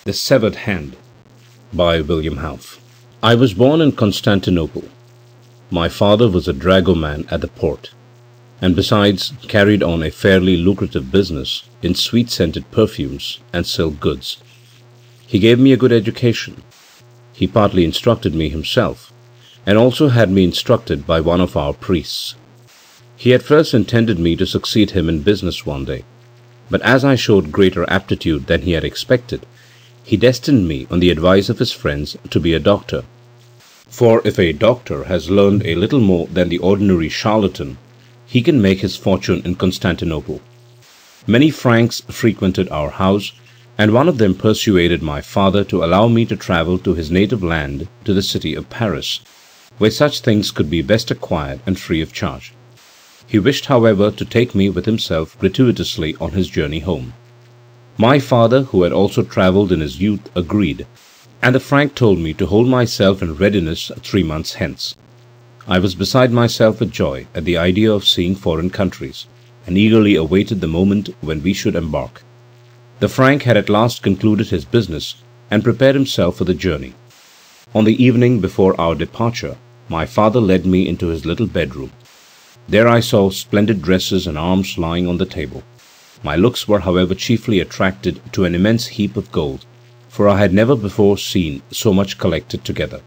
The Severed Hand by William Hauff. I was born in Constantinople. My father was a dragoman at the port, and besides carried on a fairly lucrative business in sweet-scented perfumes and silk goods. He gave me a good education. He partly instructed me himself, and also had me instructed by one of our priests. He at first intended me to succeed him in business one day, but as I showed greater aptitude than he had expected, he destined me, on the advice of his friends, to be a doctor. For if a doctor has learned a little more than the ordinary charlatan, he can make his fortune in Constantinople. Many Franks frequented our house, and one of them persuaded my father to allow me to travel to his native land, to the city of Paris, where such things could be best acquired and free of charge. He wished, however, to take me with himself gratuitously on his journey home. My father, who had also travelled in his youth, agreed, and the Frank told me to hold myself in readiness 3 months hence. I was beside myself with joy at the idea of seeing foreign countries, and eagerly awaited the moment when we should embark. The Frank had at last concluded his business, and prepared himself for the journey. On the evening before our departure, my father led me into his little bedroom. There I saw splendid dresses and arms lying on the table. My looks were, however, chiefly attracted to an immense heap of gold, for I had never before seen so much collected together.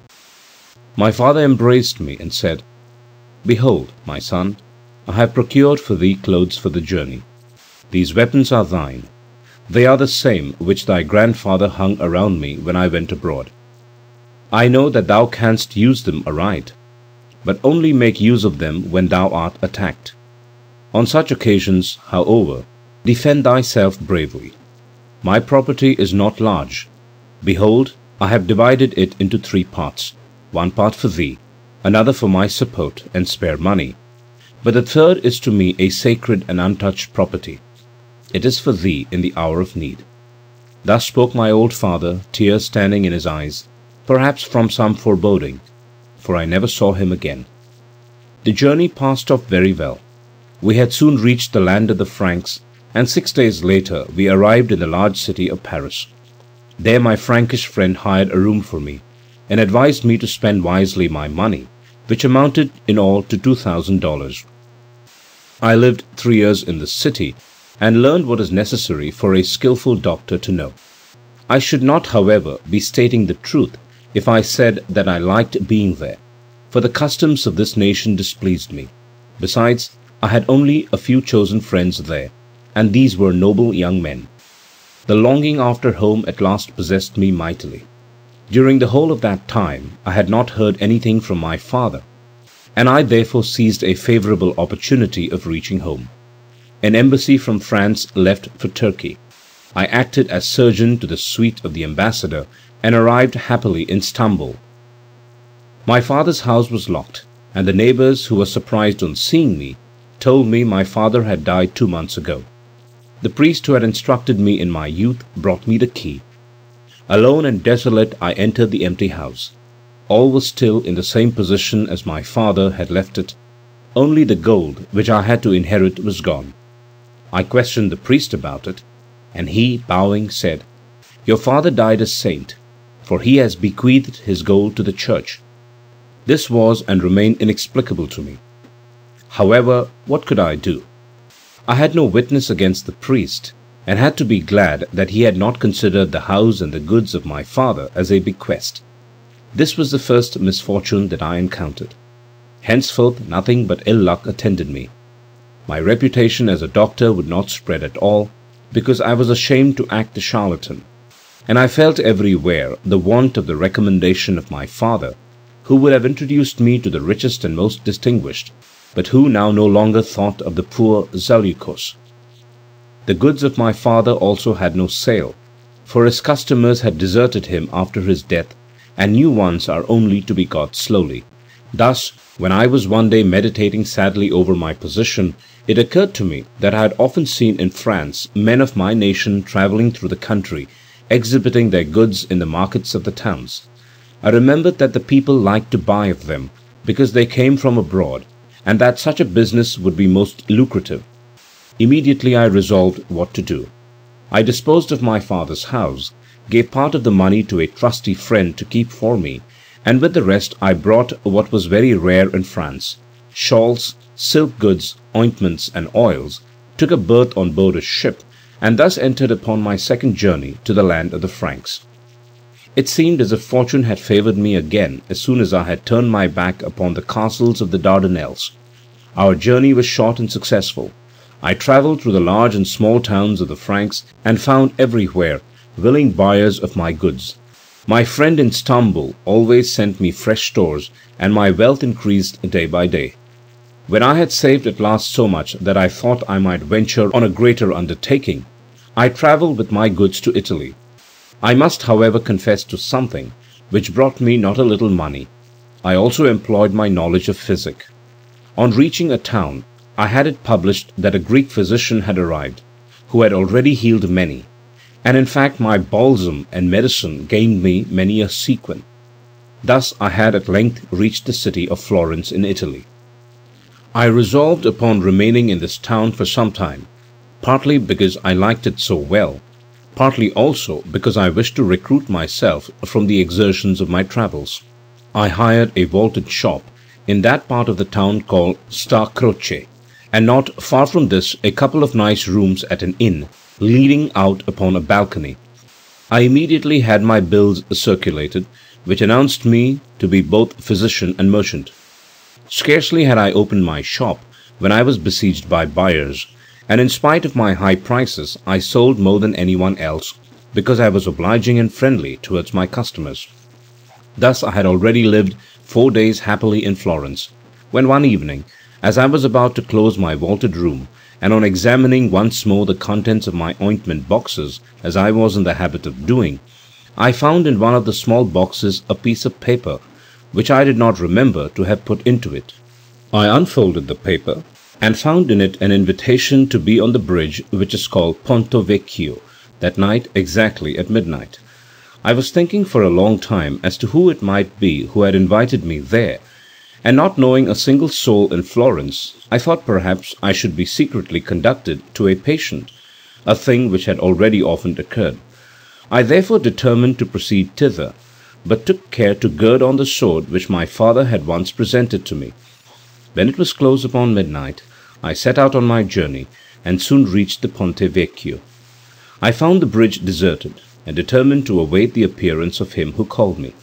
My father embraced me and said, "Behold, my son, I have procured for thee clothes for the journey. These weapons are thine. They are the same which thy grandfather hung around me when I went abroad. I know that thou canst use them aright, but only make use of them when thou art attacked. On such occasions, however, defend thyself bravely. My property is not large. Behold, I have divided it into 3 parts, one part for thee, another for my support and spare money, but the third is to me a sacred and untouched property. It is for thee in the hour of need." Thus spoke my old father, tears standing in his eyes, perhaps from some foreboding, for I never saw him again. The journey passed off very well. We had soon reached the land of the Franks, and 6 days later we arrived in the large city of Paris. There my Frankish friend hired a room for me, and advised me to spend wisely my money, which amounted in all to $2,000. I lived 3 years in the city, and learned what is necessary for a skilful doctor to know. I should not, however, be stating the truth if I said that I liked being there, for the customs of this nation displeased me. Besides, I had only a few chosen friends there, and these were noble young men. The longing after home at last possessed me mightily. During the whole of that time I had not heard anything from my father, and I therefore seized a favourable opportunity of reaching home. An embassy from France left for Turkey. I acted as surgeon to the suite of the ambassador, and arrived happily in Stamboul. My father's house was locked, and the neighbours, who were surprised on seeing me, told me my father had died 2 months ago. The priest who had instructed me in my youth brought me the key. Alone and desolate I entered the empty house. All was still in the same position as my father had left it. Only the gold which I had to inherit was gone. I questioned the priest about it, and he, bowing, said, "Your father died a saint, for he has bequeathed his gold to the church." This was and remained inexplicable to me. However, what could I do? I had no witness against the priest, and had to be glad that he had not considered the house and the goods of my father as a bequest. This was the first misfortune that I encountered. Henceforth nothing but ill luck attended me. My reputation as a doctor would not spread at all, because I was ashamed to act the charlatan, and I felt everywhere the want of the recommendation of my father, who would have introduced me to the richest and most distinguished, but who now no longer thought of the poor Zaleukos. The goods of my father also had no sale, for his customers had deserted him after his death, and new ones are only to be got slowly. Thus, when I was one day meditating sadly over my position, it occurred to me that I had often seen in France men of my nation travelling through the country, exhibiting their goods in the markets of the towns. I remembered that the people liked to buy of them, because they came from abroad, and that such a business would be most lucrative. Immediately I resolved what to do. I disposed of my father's house, gave part of the money to a trusty friend to keep for me, and with the rest I brought what was very rare in France: shawls, silk goods, ointments, and oils, took a berth on board a ship, and thus entered upon my second journey to the land of the Franks. It seemed as if fortune had favoured me again as soon as I had turned my back upon the castles of the Dardanelles. Our journey was short and successful. I travelled through the large and small towns of the Franks, and found everywhere willing buyers of my goods. My friend in Stamboul always sent me fresh stores, and my wealth increased day by day. When I had saved at last so much that I thought I might venture on a greater undertaking, I travelled with my goods to Italy. I must, however, confess to something which brought me not a little money. I also employed my knowledge of physic. On reaching a town, I had it published that a Greek physician had arrived, who had already healed many, and in fact my balsam and medicine gained me many a sequin. Thus I had at length reached the city of Florence in Italy. I resolved upon remaining in this town for some time, partly because I liked it so well, partly also because I wished to recruit myself from the exertions of my travels. I hired a vaulted shop in that part of the town called Sta Croce, and not far from this a couple of nice rooms at an inn, leading out upon a balcony. I immediately had my bills circulated, which announced me to be both physician and merchant. Scarcely had I opened my shop when I was besieged by buyers, and in spite of my high prices I sold more than anyone else, because I was obliging and friendly towards my customers. Thus I had already lived 4 days happily in Florence, when one evening, as I was about to close my vaulted room, and on examining once more the contents of my ointment boxes, as I was in the habit of doing, I found in one of the small boxes a piece of paper, which I did not remember to have put into it. I unfolded the paper, and found in it an invitation to be on the bridge which is called Ponto Vecchio that night exactly at midnight. I was thinking for a long time as to who it might be who had invited me there, and not knowing a single soul in Florence, I thought perhaps I should be secretly conducted to a patient, a thing which had already often occurred. I therefore determined to proceed thither, but took care to gird on the sword which my father had once presented to me. When it was close upon midnight, I set out on my journey, and soon reached the Ponte Vecchio. I found the bridge deserted, and determined to await the appearance of him who called me.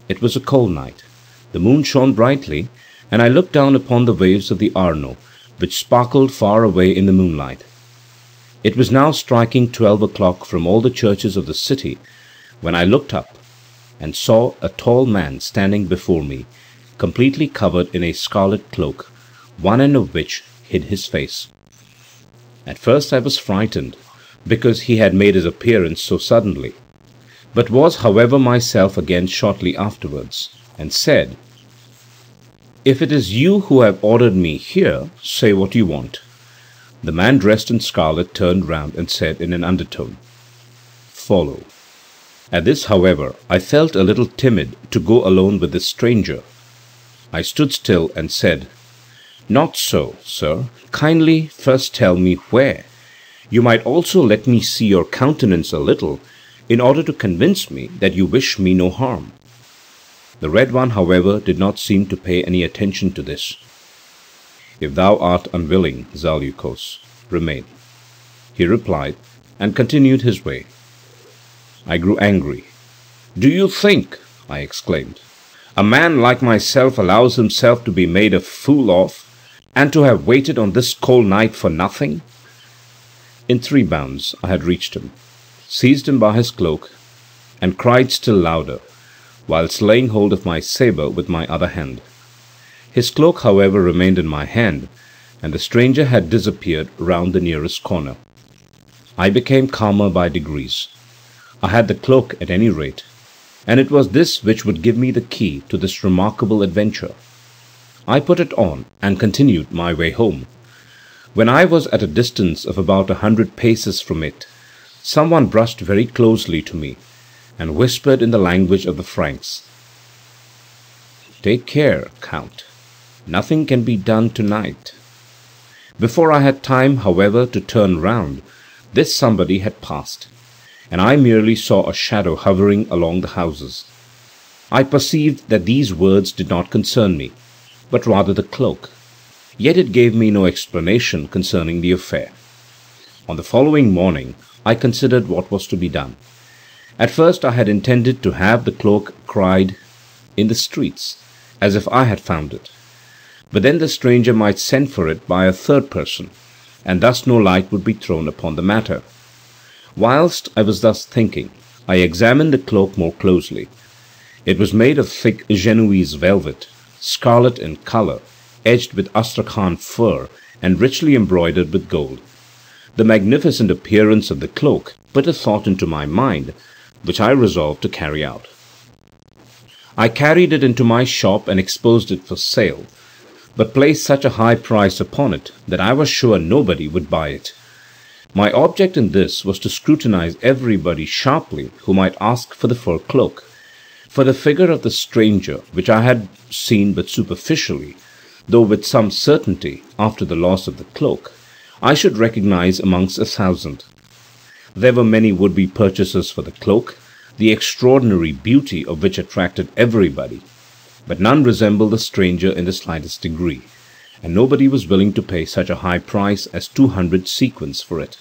It was a cold night. The moon shone brightly, and I looked down upon the waves of the Arno, which sparkled far away in the moonlight. It was now striking 12 o'clock from all the churches of the city, when I looked up, and saw a tall man standing before me, completely covered in a scarlet cloak, one end of which hid his face. At first I was frightened, because he had made his appearance so suddenly, but was however myself again shortly afterwards, and said, "If it is you who have ordered me here, say what you want." The man dressed in scarlet turned round and said in an undertone, "Follow." At this, however, I felt a little timid to go alone with this stranger. I stood still and said, "Not so, sir. Kindly first tell me where. You might also let me see your countenance a little, in order to convince me that you wish me no harm." The Red One, however, did not seem to pay any attention to this. "If thou art unwilling, Zaleukos, remain," he replied, and continued his way. I grew angry. "Do you think," I exclaimed, "a man like myself allows himself to be made a fool of, and to have waited on this cold night for nothing?" In 3 bounds I had reached him, seized him by his cloak, and cried still louder, whilst laying hold of my sabre with my other hand. His cloak, however, remained in my hand, and the stranger had disappeared round the nearest corner. I became calmer by degrees. I had the cloak at any rate, and it was this which would give me the key to this remarkable adventure. I put it on, and continued my way home. When I was at a distance of about 100 paces from it, someone brushed very closely to me, and whispered in the language of the Franks, "Take care, Count. Nothing can be done tonight." Before I had time, however, to turn round, this somebody had passed. and I merely saw a shadow hovering along the houses. I perceived that these words did not concern me, but rather the cloak, yet it gave me no explanation concerning the affair. On the following morning I considered what was to be done. At first I had intended to have the cloak cried in the streets, as if I had found it, but then the stranger might send for it by a third person, and thus no light would be thrown upon the matter. Whilst I was thus thinking, I examined the cloak more closely. It was made of thick Genoese velvet, scarlet in colour, edged with Astrakhan fur, and richly embroidered with gold. The magnificent appearance of the cloak put a thought into my mind, which I resolved to carry out. I carried it into my shop and exposed it for sale, but placed such a high price upon it that I was sure nobody would buy it. My object in this was to scrutinize everybody sharply who might ask for the fur cloak, for the figure of the stranger, which I had seen but superficially, though with some certainty after the loss of the cloak, I should recognize amongst 1,000. There were many would-be purchasers for the cloak, the extraordinary beauty of which attracted everybody, but none resembled the stranger in the slightest degree, and nobody was willing to pay such a high price as 200 sequins for it.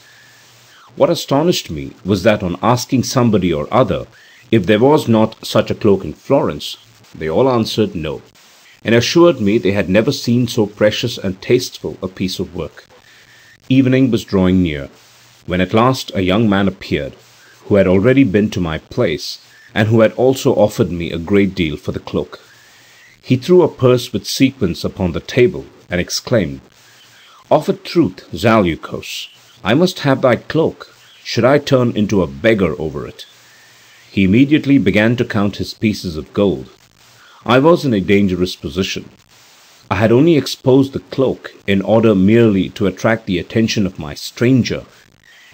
What astonished me was that on asking somebody or other if there was not such a cloak in Florence, they all answered no, and assured me they had never seen so precious and tasteful a piece of work. Evening was drawing near, when at last a young man appeared, who had already been to my place, and who had also offered me a great deal for the cloak. He threw a purse with sequins upon the table, and exclaimed, "Of a truth, Zaleukos, I must have thy cloak, should I turn into a beggar over it." He immediately began to count his pieces of gold. I was in a dangerous position. I had only exposed the cloak in order merely to attract the attention of my stranger,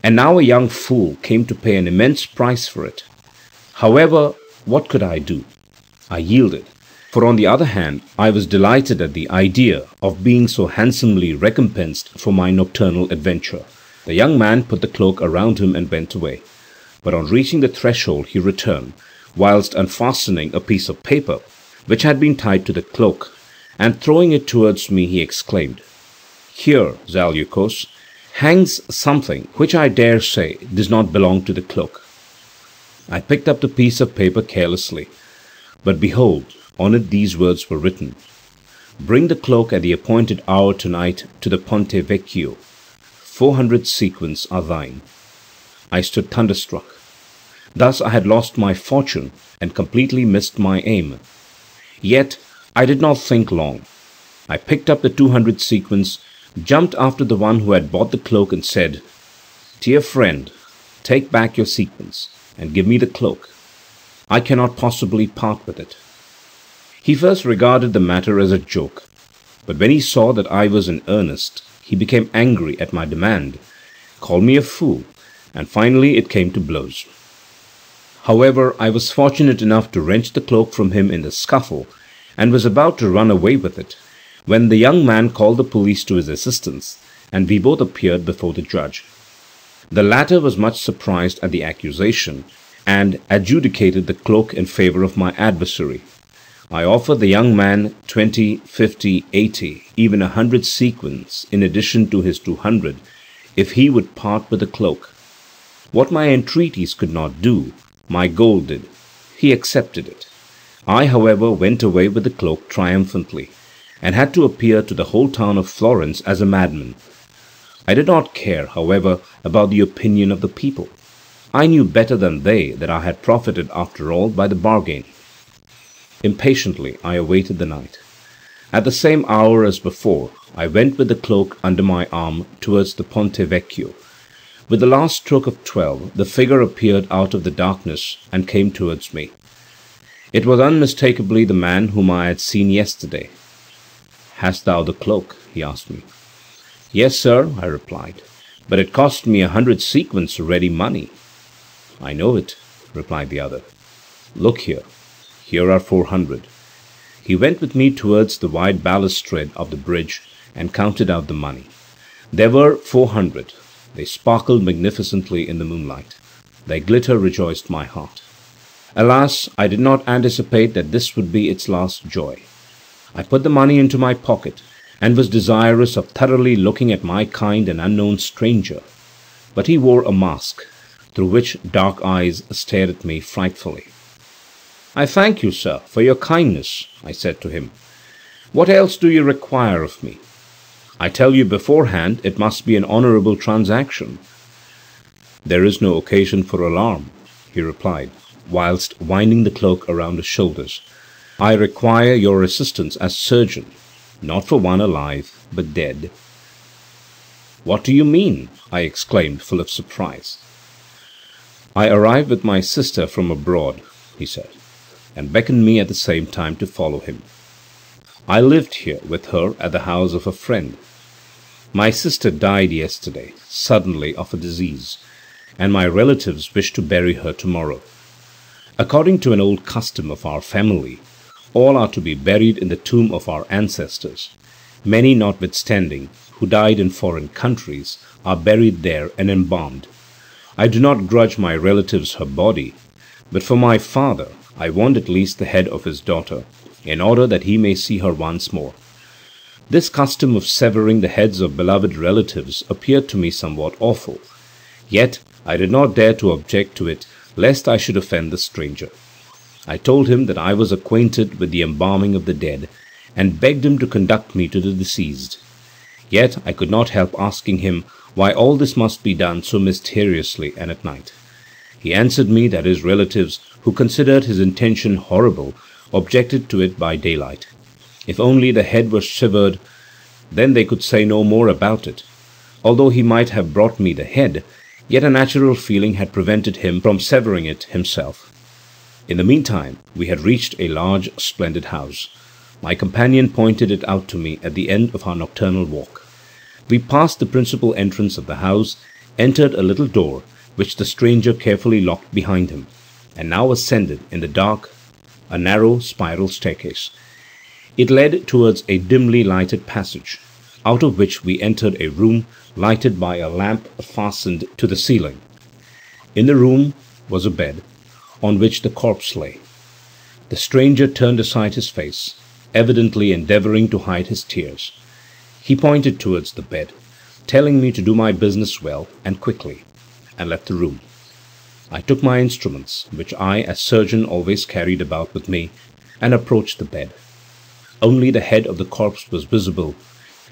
and now a young fool came to pay an immense price for it. However, what could I do? I yielded, for on the other hand I was delighted at the idea of being so handsomely recompensed for my nocturnal adventure. The young man put the cloak around him and went away, but on reaching the threshold he returned, whilst unfastening a piece of paper which had been tied to the cloak, and throwing it towards me he exclaimed, "Here, Zaleukos, hangs something which I dare say does not belong to the cloak." I picked up the piece of paper carelessly, but behold, on it these words were written, "Bring the cloak at the appointed hour tonight to the Ponte Vecchio. 400 sequins are thine." I stood thunderstruck. Thus I had lost my fortune and completely missed my aim. Yet I did not think long. I picked up the 200 sequins, jumped after the one who had bought the cloak, and said, "Dear friend, take back your sequins, and give me the cloak. I cannot possibly part with it." He first regarded the matter as a joke, but when he saw that I was in earnest, he became angry at my demand, called me a fool, and finally it came to blows. However, I was fortunate enough to wrench the cloak from him in the scuffle, and was about to run away with it, when the young man called the police to his assistance, and we both appeared before the judge. The latter was much surprised at the accusation, and adjudicated the cloak in favour of my adversary. I offered the young man 20, 50, 80, even 100 sequins in addition to his 200, if he would part with the cloak. What my entreaties could not do, my gold did. He accepted it. I, however, went away with the cloak triumphantly, and had to appear to the whole town of Florence as a madman. I did not care, however, about the opinion of the people. I knew better than they that I had profited after all by the bargain. Impatiently I awaited the night. At the same hour as before, I went with the cloak under my arm towards the Ponte Vecchio. With the last stroke of 12, the figure appeared out of the darkness and came towards me. It was unmistakably the man whom I had seen yesterday. "Hast thou the cloak?" he asked me. "Yes, sir," I replied, "but it cost me 100 sequins ready money." "I know it," replied the other. "Look here. Here are 400. He went with me towards the wide balustrade of the bridge and counted out the money. There were 400. They sparkled magnificently in the moonlight. Their glitter rejoiced my heart. Alas, I did not anticipate that this would be its last joy. I put the money into my pocket, and was desirous of thoroughly looking at my kind and unknown stranger, but he wore a mask, through which dark eyes stared at me frightfully. "I thank you, sir, for your kindness," I said to him. "What else do you require of me? I tell you beforehand it must be an honourable transaction." "There is no occasion for alarm," he replied, whilst winding the cloak around his shoulders. "I require your assistance as surgeon, not for one alive, but dead." "What do you mean?" I exclaimed, full of surprise. "I arrived with my sister from abroad," he said, and beckoned me at the same time to follow him. "I lived here with her at the house of a friend. My sister died yesterday, suddenly, of a disease, and my relatives wish to bury her tomorrow. According to an old custom of our family, all are to be buried in the tomb of our ancestors. Many, notwithstanding, who died in foreign countries, are buried there and embalmed. I do not grudge my relatives her body, but for my father I want at least the head of his daughter, in order that he may see her once more. This custom of severing the heads of beloved relatives appeared to me somewhat awful, yet I did not dare to object to it, lest I should offend the stranger. I told him that I was acquainted with the embalming of the dead, and begged him to conduct me to the deceased. Yet I could not help asking him why all this must be done so mysteriously and at night. He answered me that his relatives, who considered his intention horrible, objected to it by daylight. If only the head was severed, then they could say no more about it. Although he might have brought me the head, yet a natural feeling had prevented him from severing it himself. In the meantime we had reached a large, splendid house. My companion pointed it out to me at the end of our nocturnal walk. We passed the principal entrance of the house, entered a little door, which the stranger carefully locked behind him, and now ascended, in the dark, a narrow spiral staircase. It led towards a dimly lighted passage, out of which we entered a room lighted by a lamp fastened to the ceiling. In the room was a bed, on which the corpse lay. The stranger turned aside his face, evidently endeavouring to hide his tears. He pointed towards the bed, telling me to do my business well and quickly, and left the room. I took my instruments, which I as surgeon always carried about with me, and approached the bed. Only the head of the corpse was visible,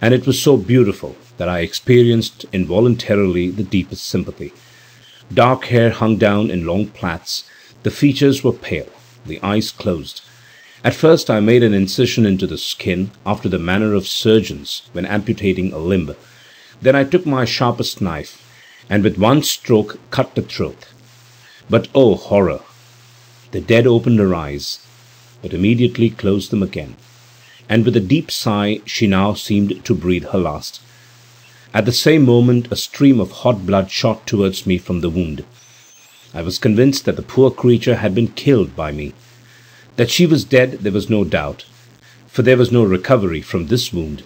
and it was so beautiful that I experienced involuntarily the deepest sympathy. Dark hair hung down in long plaits, the features were pale, the eyes closed. At first I made an incision into the skin, after the manner of surgeons when amputating a limb. Then I took my sharpest knife, and with one stroke cut the throat. But oh horror! The dead opened her eyes, but immediately closed them again, and with a deep sigh she now seemed to breathe her last. At the same moment a stream of hot blood shot towards me from the wound. I was convinced that the poor creature had been killed by me. That she was dead there was no doubt, for there was no recovery from this wound.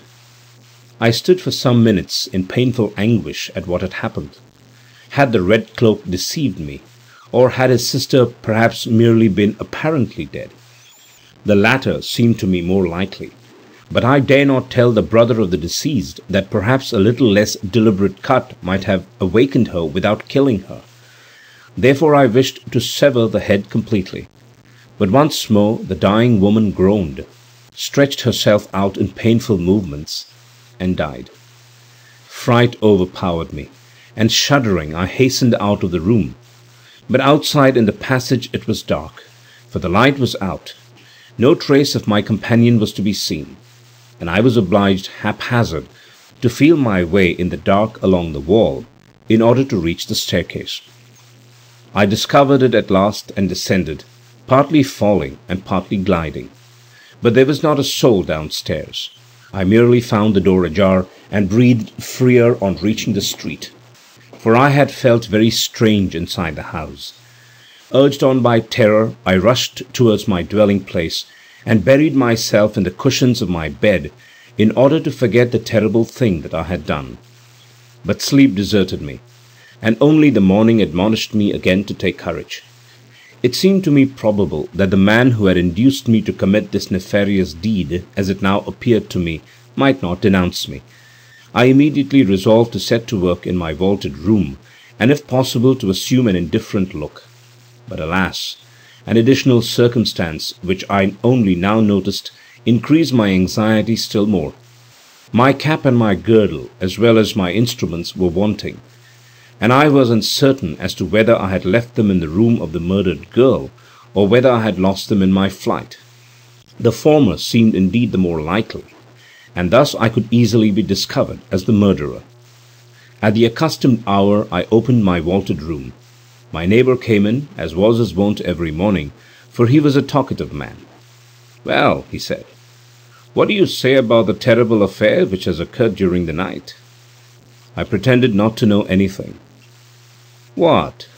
I stood for some minutes in painful anguish at what had happened. Had the red cloak deceived me, or had his sister perhaps merely been apparently dead? The latter seemed to me more likely, but I dare not tell the brother of the deceased that perhaps a little less deliberate cut might have awakened her without killing her. Therefore I wished to sever the head completely. But once more the dying woman groaned, stretched herself out in painful movements, and died. Fright overpowered me, and shuddering I hastened out of the room. But outside in the passage it was dark, for the light was out. No trace of my companion was to be seen, and I was obliged haphazard to feel my way in the dark along the wall in order to reach the staircase. I discovered it at last and descended, partly falling and partly gliding. But there was not a soul downstairs. I merely found the door ajar and breathed freer on reaching the street, for I had felt very strange inside the house. Urged on by terror, I rushed towards my dwelling place and buried myself in the cushions of my bed in order to forget the terrible thing that I had done. But sleep deserted me. and only the morning admonished me again to take courage. It seemed to me probable that the man who had induced me to commit this nefarious deed, as it now appeared to me, might not denounce me. I immediately resolved to set to work in my vaulted room, and if possible to assume an indifferent look. But alas! An additional circumstance, which I only now noticed, increased my anxiety still more. My cap and my girdle, as well as my instruments, were wanting, and I was uncertain as to whether I had left them in the room of the murdered girl, or whether I had lost them in my flight. The former seemed indeed the more likely, and thus I could easily be discovered as the murderer. At the accustomed hour I opened my vaulted room. My neighbour came in, as was his wont every morning, for he was a talkative man. "Well," he said, "what do you say about the terrible affair which has occurred during the night?" I pretended not to know anything. "What?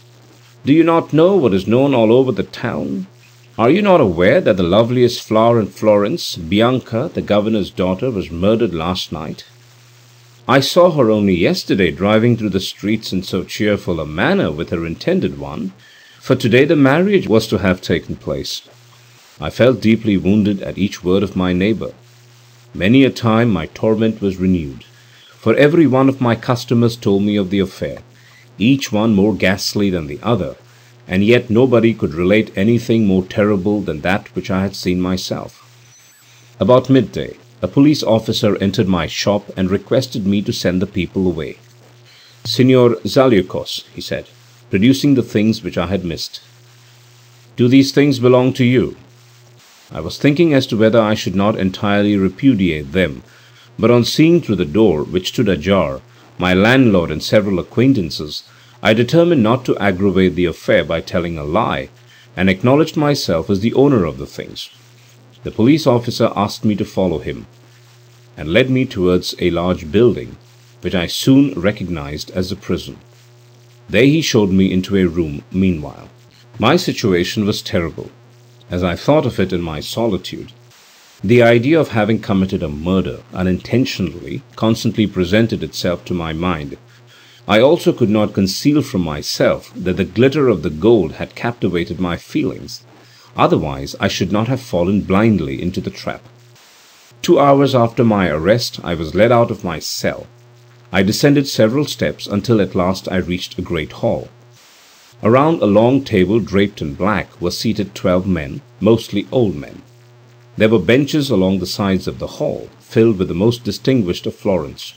Do you not know what is known all over the town? Are you not aware that the loveliest flower in Florence, Bianca, the governor's daughter, was murdered last night? I saw her only yesterday driving through the streets in so cheerful a manner with her intended one, for today the marriage was to have taken place." I felt deeply wounded at each word of my neighbour. Many a time my torment was renewed, for every one of my customers told me of the affair, each one more ghastly than the other, and yet nobody could relate anything more terrible than that which I had seen myself. About midday, a police officer entered my shop and requested me to send the people away. "Signor Zaleukos," he said, producing the things which I had missed. "Do these things belong to you?" I was thinking as to whether I should not entirely repudiate them, but on seeing through the door, which stood ajar, my landlord and several acquaintances, I determined not to aggravate the affair by telling a lie, and acknowledged myself as the owner of the things. The police officer asked me to follow him, and led me towards a large building, which I soon recognized as the prison. There he showed me into a room meanwhile. My situation was terrible. As I thought of it in my solitude, the idea of having committed a murder unintentionally constantly presented itself to my mind. I also could not conceal from myself that the glitter of the gold had captivated my feelings. Otherwise I should not have fallen blindly into the trap. 2 hours after my arrest I was led out of my cell. I descended several steps until at last I reached a great hall. Around a long table draped in black were seated 12 men, mostly old men. There were benches along the sides of the hall, filled with the most distinguished of Florence.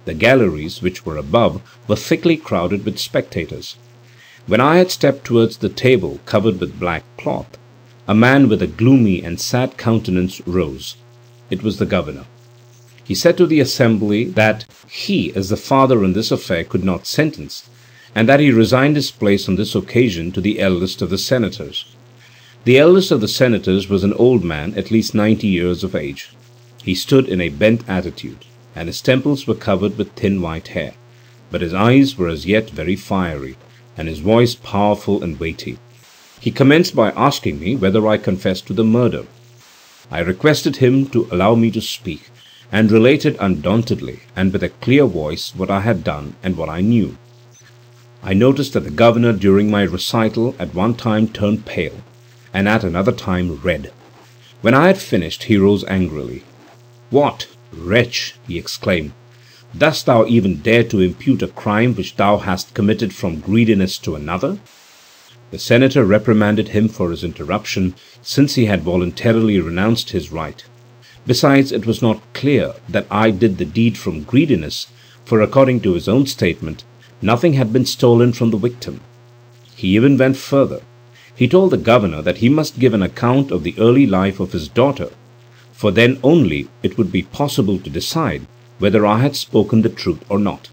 The galleries, which were above, were thickly crowded with spectators. When I had stepped towards the table covered with black cloth, a man with a gloomy and sad countenance rose. It was the governor. He said to the assembly that he, as the father in this affair, could not sentence, and that he resigned his place on this occasion to the eldest of the senators. The eldest of the senators was an old man, at least 90 years of age. He stood in a bent attitude, and his temples were covered with thin white hair, but his eyes were as yet very fiery, and his voice powerful and weighty. He commenced by asking me whether I confessed to the murder. I requested him to allow me to speak, and related undauntedly and with a clear voice what I had done and what I knew. I noticed that the governor during my recital at one time turned pale, and at another time red. When I had finished, he rose angrily. "What, wretch!" he exclaimed, "dost thou even dare to impute a crime which thou hast committed from greediness to another?" The senator reprimanded him for his interruption, since he had voluntarily renounced his right. Besides, it was not clear that I did the deed from greediness, for according to his own statement, nothing had been stolen from the victim. He even went further. He told the governor that he must give an account of the early life of his daughter, for then only it would be possible to decide whether I had spoken the truth or not.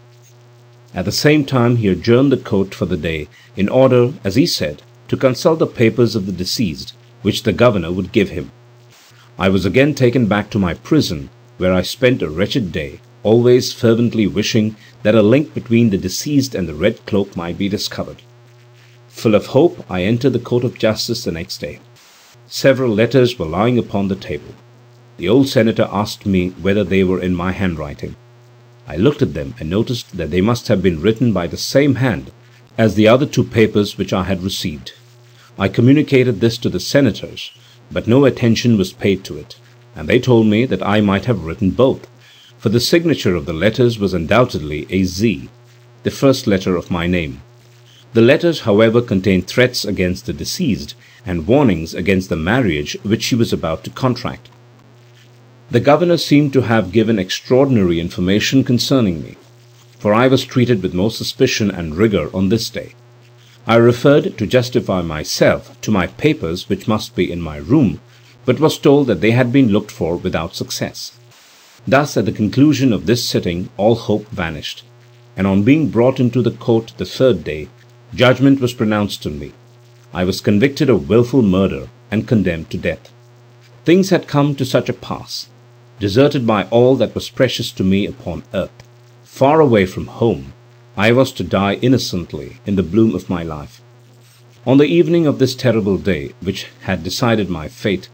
At the same time he adjourned the court for the day, in order, as he said, to consult the papers of the deceased, which the governor would give him. I was again taken back to my prison, where I spent a wretched day, always fervently wishing that a link between the deceased and the red cloak might be discovered. Full of hope, I entered the court of justice the next day. Several letters were lying upon the table. The old senator asked me whether they were in my handwriting. I looked at them and noticed that they must have been written by the same hand as the other two papers which I had received. I communicated this to the senators, but no attention was paid to it, and they told me that I might have written both, for the signature of the letters was undoubtedly a Z, the first letter of my name. The letters, however, contained threats against the deceased and warnings against the marriage which she was about to contract. The governor seemed to have given extraordinary information concerning me, for I was treated with more suspicion and rigor on this day. I referred, to justify myself, to my papers which must be in my room, but was told that they had been looked for without success. Thus, at the conclusion of this sitting, all hope vanished, and on being brought into the court the third day, judgment was pronounced on me. I was convicted of wilful murder and condemned to death. Things had come to such a pass. Deserted by all that was precious to me upon earth, far away from home, I was to die innocently in the bloom of my life. On the evening of this terrible day, which had decided my fate,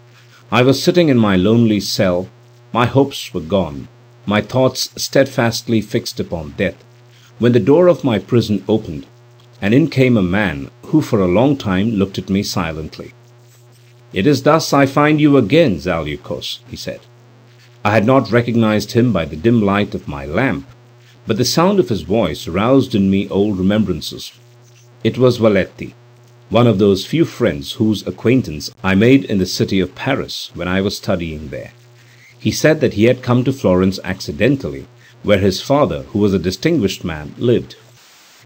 I was sitting in my lonely cell. My hopes were gone, my thoughts steadfastly fixed upon death, when the door of my prison opened, and in came a man who for a long time looked at me silently. "It is thus I find you again, Zaleukos," he said. I had not recognized him by the dim light of my lamp, but the sound of his voice roused in me old remembrances. It was Valetti, one of those few friends whose acquaintance I made in the city of Paris when I was studying there. He said that he had come to Florence accidentally, where his father, who was a distinguished man, lived.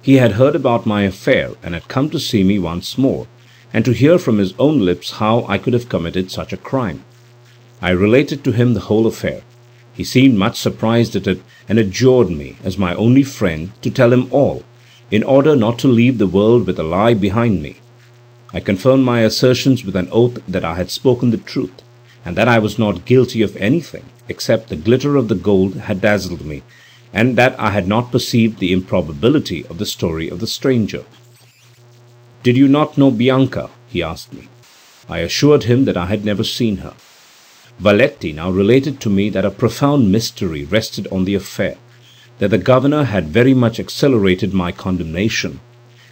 He had heard about my affair and had come to see me once more, and to hear from his own lips how I could have committed such a crime. I related to him the whole affair. He seemed much surprised at it, and adjured me, as my only friend, to tell him all, in order not to leave the world with a lie behind me. I confirmed my assertions with an oath that I had spoken the truth, and that I was not guilty of anything, except the glitter of the gold had dazzled me, and that I had not perceived the improbability of the story of the stranger. "Did you not know Bianca?" he asked me. I assured him that I had never seen her. Valetti now related to me that a profound mystery rested on the affair, that the governor had very much accelerated my condemnation,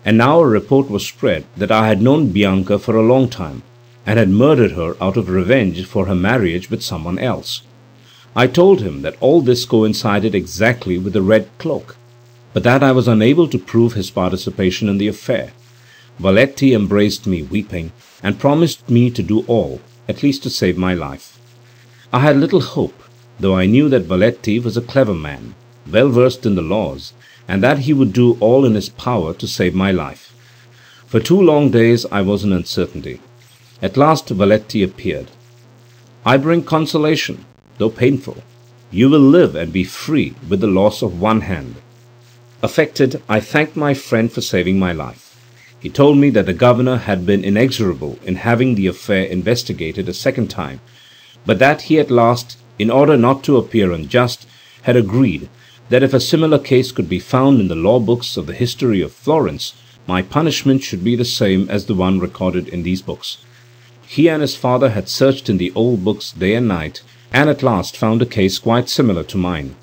and now a report was spread that I had known Bianca for a long time, and had murdered her out of revenge for her marriage with someone else. I told him that all this coincided exactly with the red cloak, but that I was unable to prove his participation in the affair. Valetti embraced me weeping, and promised me to do all, at least to save my life. I had little hope, though I knew that Valetti was a clever man, well versed in the laws, and that he would do all in his power to save my life. For 2 long days I was in uncertainty. At last Valetti appeared. "I bring consolation, though painful. You will live and be free with the loss of one hand." Affected, I thanked my friend for saving my life. He told me that the governor had been inexorable in having the affair investigated a second time, but that he at last, in order not to appear unjust, had agreed that if a similar case could be found in the law books of the history of Florence, my punishment should be the same as the one recorded in these books. He and his father had searched in the old books day and night, and at last found a case quite similar to mine.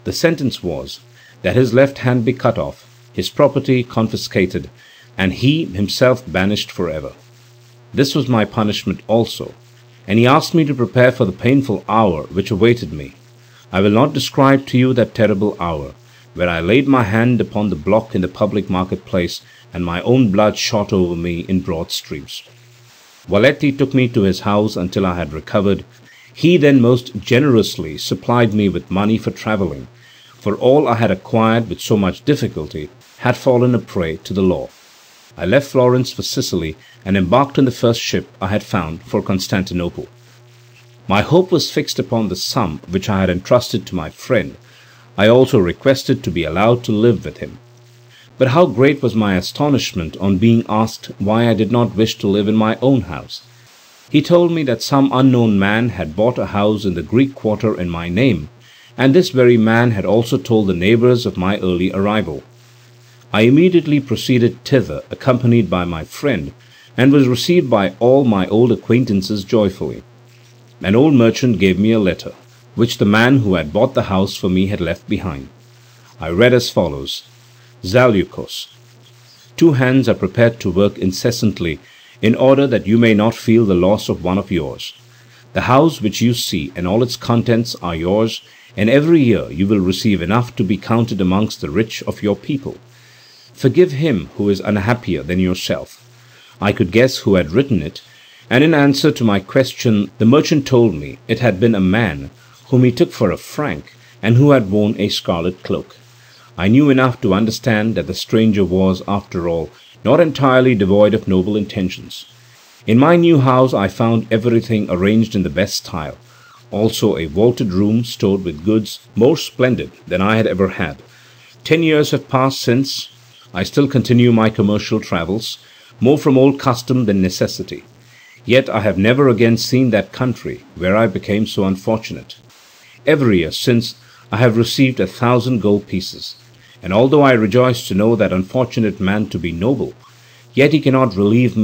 The sentence was, that his left hand be cut off, his property confiscated, and he himself banished forever. This was my punishment also, and he asked me to prepare for the painful hour which awaited me. I will not describe to you that terrible hour, where I laid my hand upon the block in the public market-place, and my own blood shot over me in broad streams. Valetti took me to his house until I had recovered. He then most generously supplied me with money for travelling, for all I had acquired with so much difficulty had fallen a prey to the law. I left Florence for Sicily, and embarked on the first ship I had found for Constantinople. My hope was fixed upon the sum which I had entrusted to my friend. I also requested to be allowed to live with him. But how great was my astonishment on being asked why I did not wish to live in my own house. He told me that some unknown man had bought a house in the Greek quarter in my name, and this very man had also told the neighbours of my early arrival. I immediately proceeded thither, accompanied by my friend, and was received by all my old acquaintances joyfully. An old merchant gave me a letter, which the man who had bought the house for me had left behind. I read as follows: Zaleukos. Two hands are prepared to work incessantly in order that you may not feel the loss of one of yours. The house which you see and all its contents are yours, and every year you will receive enough to be counted amongst the rich of your people. Forgive him who is unhappier than yourself. I could guess who had written it, and in answer to my question the merchant told me it had been a man whom he took for a Frank, and who had worn a scarlet cloak. I knew enough to understand that the stranger was, after all, not entirely devoid of noble intentions. In my new house I found everything arranged in the best style, also a vaulted room stored with goods more splendid than I had ever had. 10 years have passed since. I still continue my commercial travels, more from old custom than necessity. Yet I have never again seen that country where I became so unfortunate. Every year since I have received 1,000 gold pieces, and although I rejoice to know that unfortunate man to be noble, yet he cannot relieve me